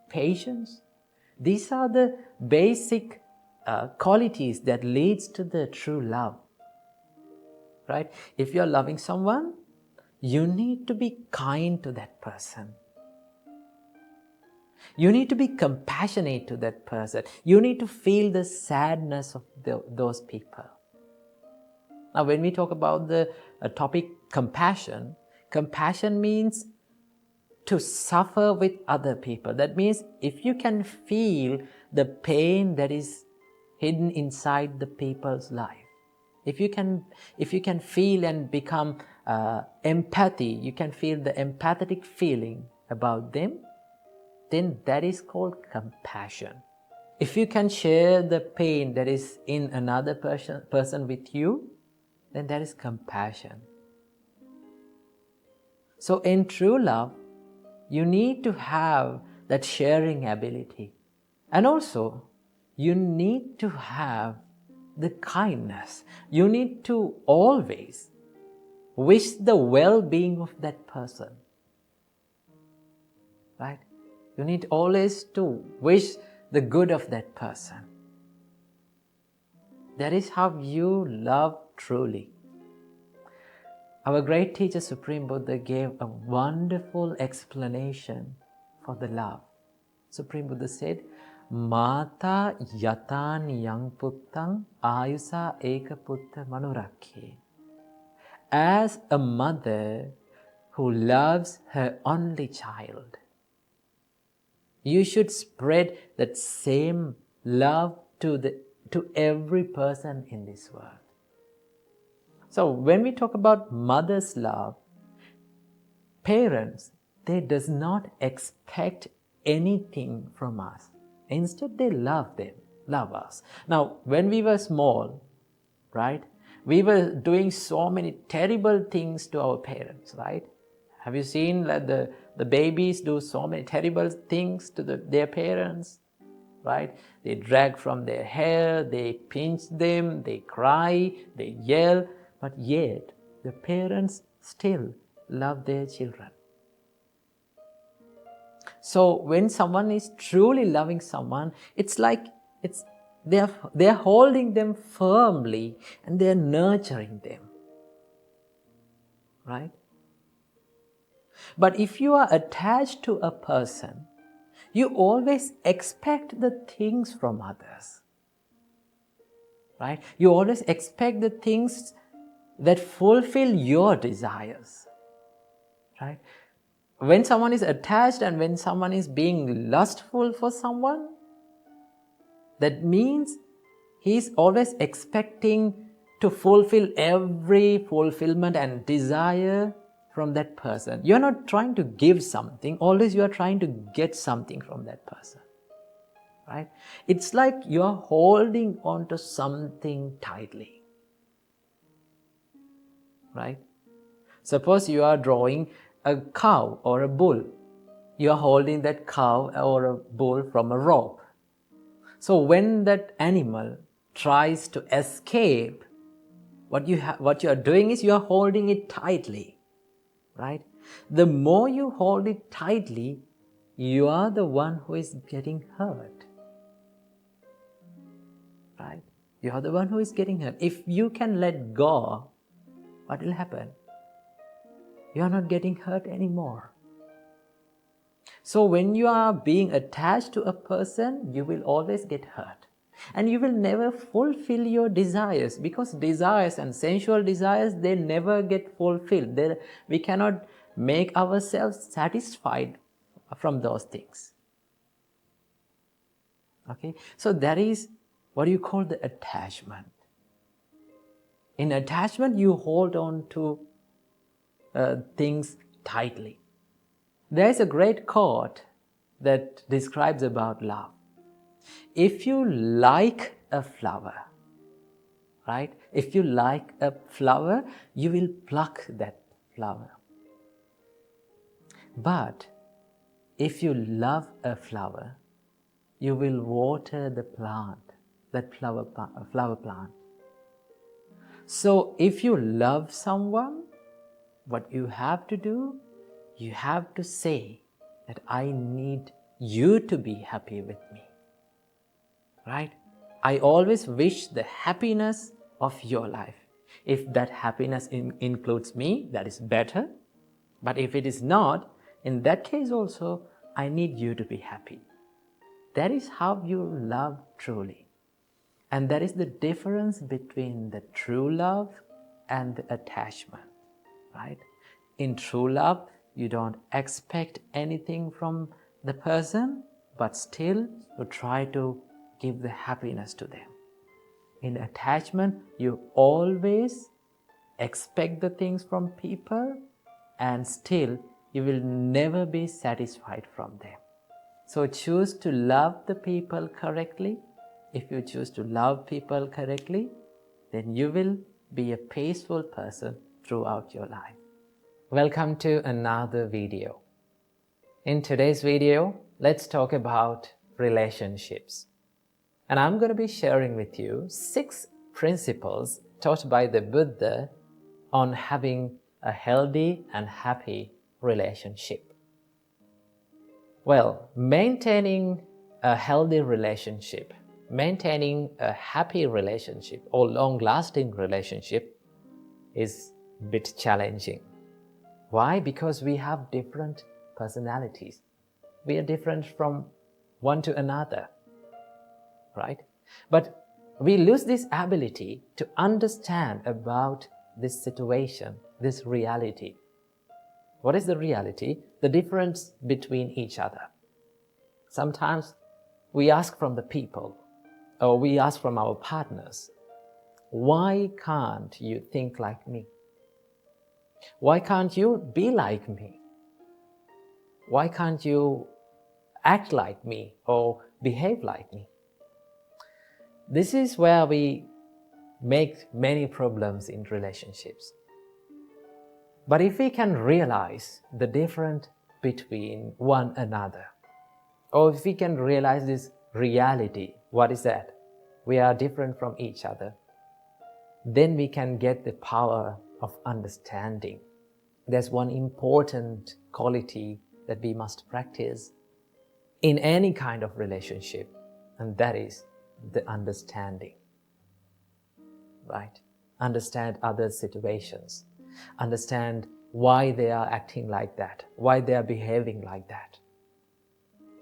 patience. These are the basic qualities that leads to the true love. Right? If you are loving someone, you need to be kind to that person. You need to be compassionate to that person. You need to feel the sadness of those people. Now, when we talk about the topic compassion, compassion means to suffer with other people. That means if you can feel the pain that is hidden inside the people's life, if you can feel and become empathy, you can feel the empathetic feeling about them, then that is called compassion. If you can share the pain that is in another person with you, then that is compassion. So in true love, you need to have that sharing ability. And also, you need to have the kindness. You need to always wish the well-being of that person. Right? You need always to wish the good of that person. That is how you love truly. Our great teacher Supreme Buddha gave a wonderful explanation for the love. Supreme Buddha said, Mata yatan yang puttang ayusa eka putta manurakhe. As a mother who loves her only child, you should spread that same love to every person in this world. So when we talk about mother's love, parents, they does not expect anything from us. Instead, they love us. Now, when we were small, right, we were doing so many terrible things to our parents, right? Have you seen that the babies do so many terrible things to their parents, right? They drag from their hair, they pinch them, they cry, they yell, but yet the parents still love their children. So when someone is truly loving someone, it's like they're holding them firmly and they're nurturing them, right? But if you are attached to a person, you always expect the things from others, right? You always expect the things that fulfill your desires, right? When someone is attached and when someone is being lustful for someone, that means he's always expecting to fulfill every fulfillment and desire from that person. You're not trying to give something, always you are trying to get something from that person, right? It's like you're holding on to something tightly, right? Suppose you are drawing a cow or a bull. You are holding that cow or a bull from a rope. So when that animal tries to escape, what you are doing is you are holding it tightly, right? The more you hold it tightly, you are the one who is getting hurt, right? You are the one who is getting hurt. If you can let go, what will happen? You are not getting hurt anymore. So when you are being attached to a person, you will always get hurt. And you will never fulfill your desires, because desires and sensual desires, they never get fulfilled. We cannot make ourselves satisfied from those things. Okay? So that is what you call the attachment. In attachment, you hold on to things tightly. There is a great quote that describes about love. If you like a flower, right? If you like a flower, you will pluck that flower. But if you love a flower, you will water the plant, that flower plant. So if you love someone, what you have to do, you have to say that I need you to be happy with me, right? I always wish the happiness of your life. If that happiness includes me, that is better. But if it is not, in that case also, I need you to be happy. That is how you love truly. And that is the difference between the true love and the attachment, right? In true love, you don't expect anything from the person, but still you try to give the happiness to them. In attachment, you always expect the things from people, and still you will never be satisfied from them. So choose to love the people correctly. If you choose to love people correctly, then you will be a peaceful person throughout your life. Welcome to another video. In today's video, let's talk about relationships. And I'm going to be sharing with you 6 principles taught by the Buddha on having a healthy and happy relationship. Well, maintaining a healthy relationship, maintaining a happy relationship or long-lasting relationship is a bit challenging. Why? Because we have different personalities. We are different from one to another, right? But we lose this ability to understand about this situation, this reality. What is the reality? The difference between each other. Sometimes we ask from the people, or we ask from our partners, why can't you think like me? Why can't you be like me? Why can't you act like me or behave like me? This is where we make many problems in relationships. But if we can realize the difference between one another, or if we can realize this reality, what is that? We are different from each other. Then we can get the power of understanding. There's one important quality that we must practice in any kind of relationship, and that is the understanding. Right? Understand others' situations. Understand why they are acting like that, why they are behaving like that.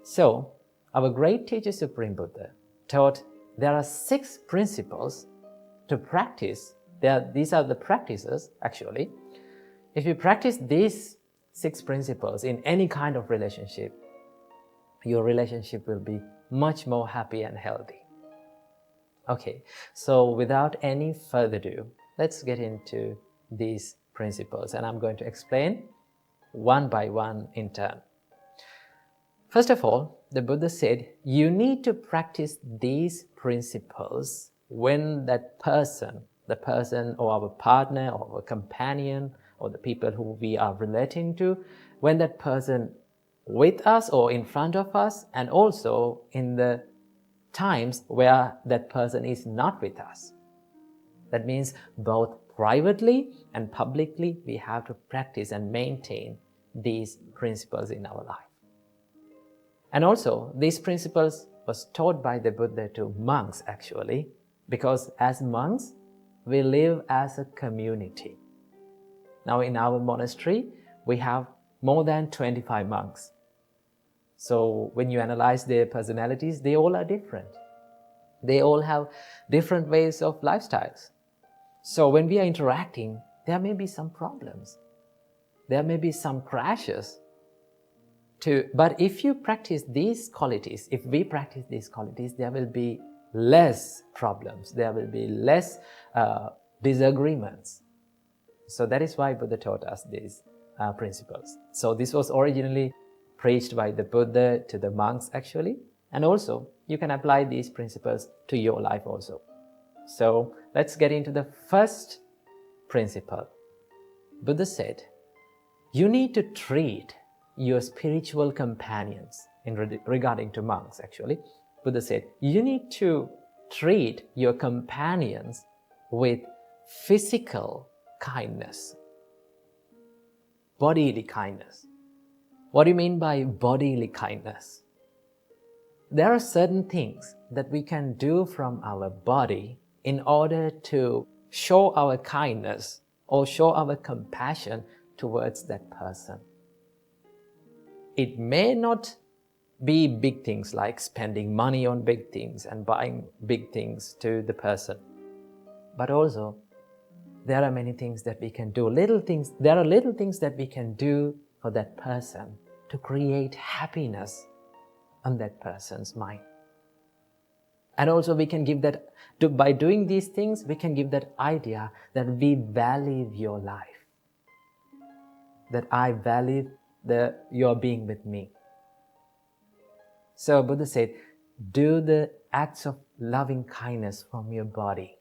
So, our great teacher Supreme Buddha taught there are 6 principles to practice. These are the practices, actually. If you practice these 6 principles in any kind of relationship, your relationship will be much more happy and healthy. Okay, so without any further ado, let's get into these principles, and I'm going to explain one by one in turn. First of all, the Buddha said, you need to practice these principles when that person, the person or our partner or our companion or the people who we are relating to, when that person with us or in front of us, and also in the times where that person is not with us. That means both privately and publicly we have to practice and maintain these principles in our life. And also, these principles was taught by the Buddha to monks actually, because as monks, we live as a community. Now in our monastery, we have more than 25 monks. So when you analyze their personalities, they all are different. They all have different ways of lifestyles. So when we are interacting, there may be some problems. There may be some crashes. But if you practice these qualities, if we practice these qualities, there will be less problems. There will be less disagreements. So that is why Buddha taught us these principles. So this was originally preached by the Buddha to the monks actually. And also, you can apply these principles to your life also. So let's get into the first principle. Buddha said, you need to treat your spiritual companions, regarding to monks actually. Buddha said, you need to treat your companions with physical kindness, bodily kindness. What do you mean by bodily kindness? There are certain things that we can do from our body in order to show our kindness or show our compassion towards that person. It may not be big things like spending money on big things and buying big things to the person. But also, there are many things that we can do. There are little things that we can do for that person to create happiness on that person's mind. And also we can give that, by doing these things, we can give that idea that we value your life. That I value your being with me. So Buddha said, do the acts of loving kindness from your body.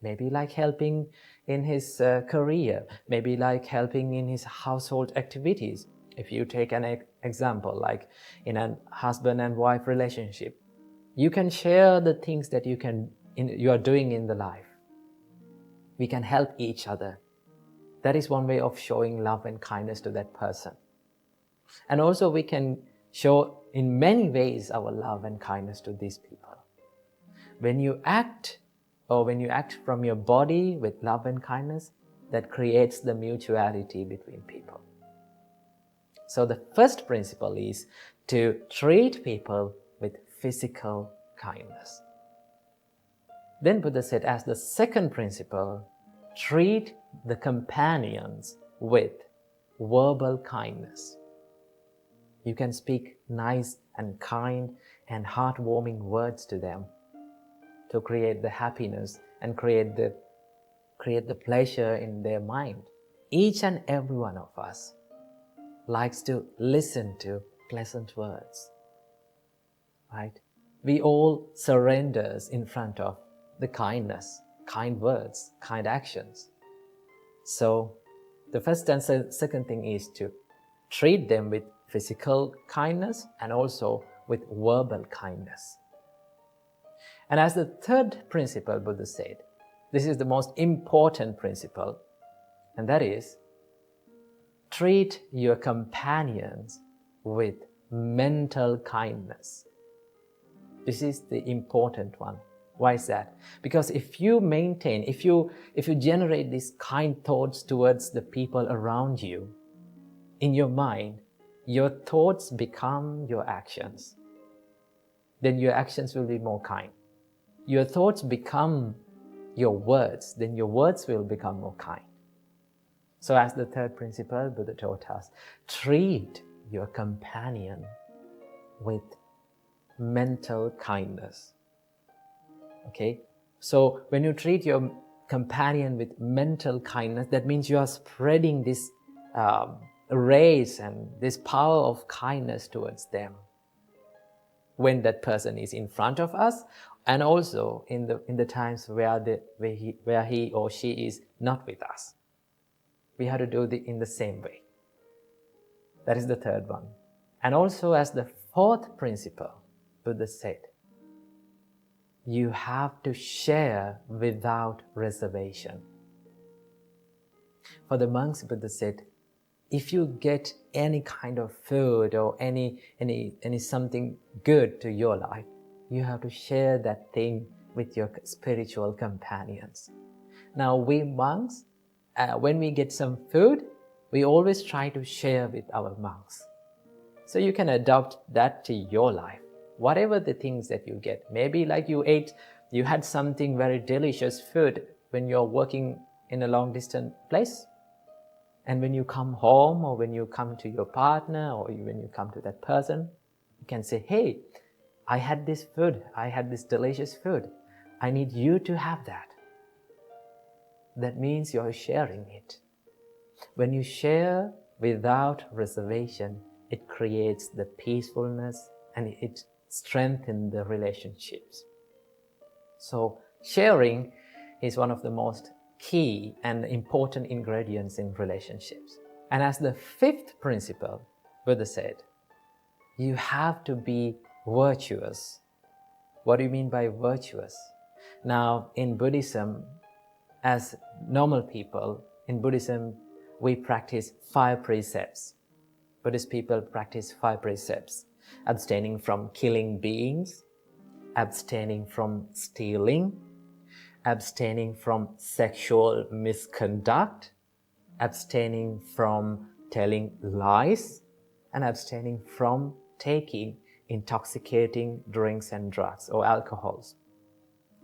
Maybe like helping in his career, maybe like helping in his household activities. If you take an example, like in a husband and wife relationship, you can share the things that you are doing in the life. We can help each other. That is one way of showing love and kindness to that person. And also we can show in many ways our love and kindness to these people. When you act from your body with love and kindness, that creates the mutuality between people. So the first principle is to treat people with physical kindness. Then Buddha said, as the second principle, treat the companions with verbal kindness. You can speak nice and kind and heartwarming words to them. to create the happiness and create the pleasure in their mind. Each and every one of us likes to listen to pleasant words, right? We all surrender in front of the kindness, kind words, kind actions. So the first and second thing is to treat them with physical kindness and also with verbal kindness. And as the third principle, Buddha said, this is the most important principle, and that is, treat your companions with mental kindness. This is the important one. Why is that? Because if you maintain, if you generate these kind thoughts towards the people around you, in your mind, your thoughts become your actions. Then your actions will be more kind. Your thoughts become your words, then your words will become more kind. So as the third principle, Buddha taught us, treat your companion with mental kindness. Okay? So when you treat your companion with mental kindness, that means you are spreading this rays and this power of kindness towards them when that person is in front of us, and also in the times where he or she is not with us. We have to do it in the same way. That is the third one. And also as the fourth principle, Buddha said, you have to share without reservation. For the monks, Buddha said, if you get any kind of food or any something good to your life, you have to share that thing with your spiritual companions. Now we monks, when we get some food, we always try to share with our monks. So you can adopt that to your life. Whatever the things that you get, maybe like you had something very delicious food when you're working in a long distance place. And when you come home, or when you come to your partner, or when you come to that person, you can say, hey, I had this food, I had this delicious food. I need you to have that. That means you're sharing it. When you share without reservation, it creates the peacefulness and it strengthens the relationships. So sharing is one of the most key and important ingredients in relationships. And as the fifth principle, Buddha said, you have to be virtuous. What do you mean by virtuous? Now, in Buddhism, as normal people, in Buddhism, we practice 5 precepts. Buddhist people practice 5 precepts. Abstaining from killing beings, abstaining from stealing, abstaining from sexual misconduct, abstaining from telling lies, and abstaining from taking intoxicating drinks and drugs or alcohols.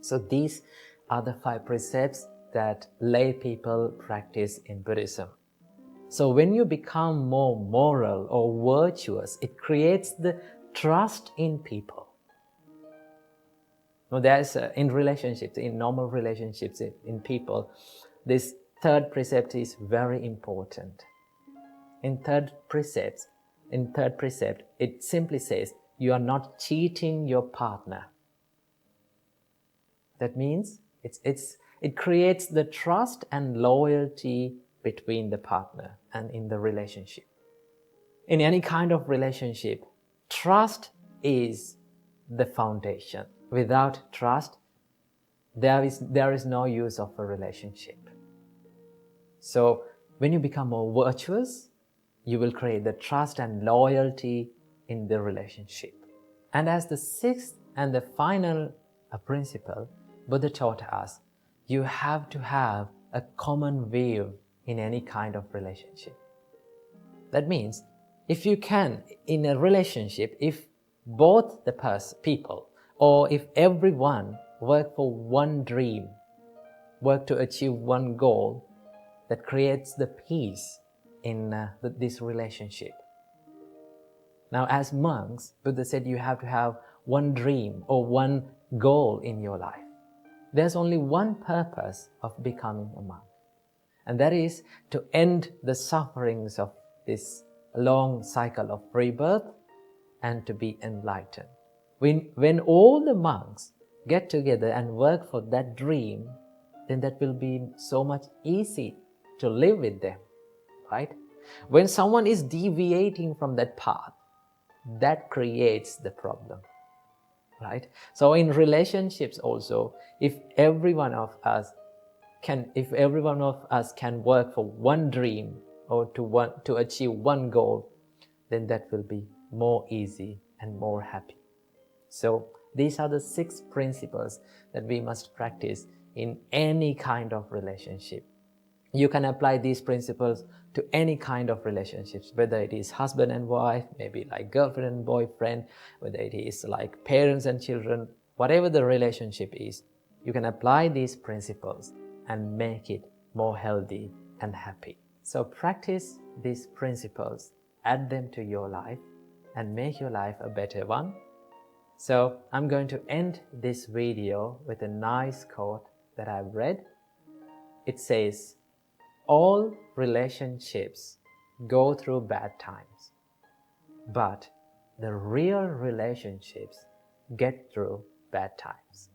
So these are the 5 precepts that lay people practice in Buddhism. So when you become more moral or virtuous, it creates the trust in people. Now there's in relationships, in normal relationships, in people, this third precept is very important. In third precept, it simply says, you are not cheating your partner. That means it creates the trust and loyalty between the partner and in the relationship. In any kind of relationship, trust is the foundation. Without trust, there is no use of a relationship. So when you become more virtuous, you will create the trust and loyalty in the relationship. And as the sixth and the final principle, Buddha taught us, you have to have a common view in any kind of relationship. That means, if you can, in a relationship, if both the people, or if everyone work for one dream, work to achieve one goal, that creates the peace in this relationship. Now, as monks, Buddha said you have to have one dream or one goal in your life. there's only one purpose of becoming a monk, and that is to end the sufferings of this long cycle of rebirth and to be enlightened. When all the monks get together and work for that dream, then that will be so much easy to live with them, right? When someone is deviating from that path, that creates the problem, right? So in relationships also, if every one of us can work for one dream or to achieve one goal, then that will be more easy and more happy. So these are the 6 principles that we must practice in any kind of relationship. You can apply these principles to any kind of relationships, whether it is husband and wife, maybe like girlfriend and boyfriend, whether it is like parents and children, whatever the relationship is, you can apply these principles and make it more healthy and happy. So practice these principles, add them to your life, and make your life a better one. So I'm going to end this video with a nice quote that I've read. It says, "All relationships go through bad times, but the real relationships get through bad times."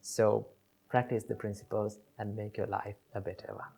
So practice the principles and make your life a better one.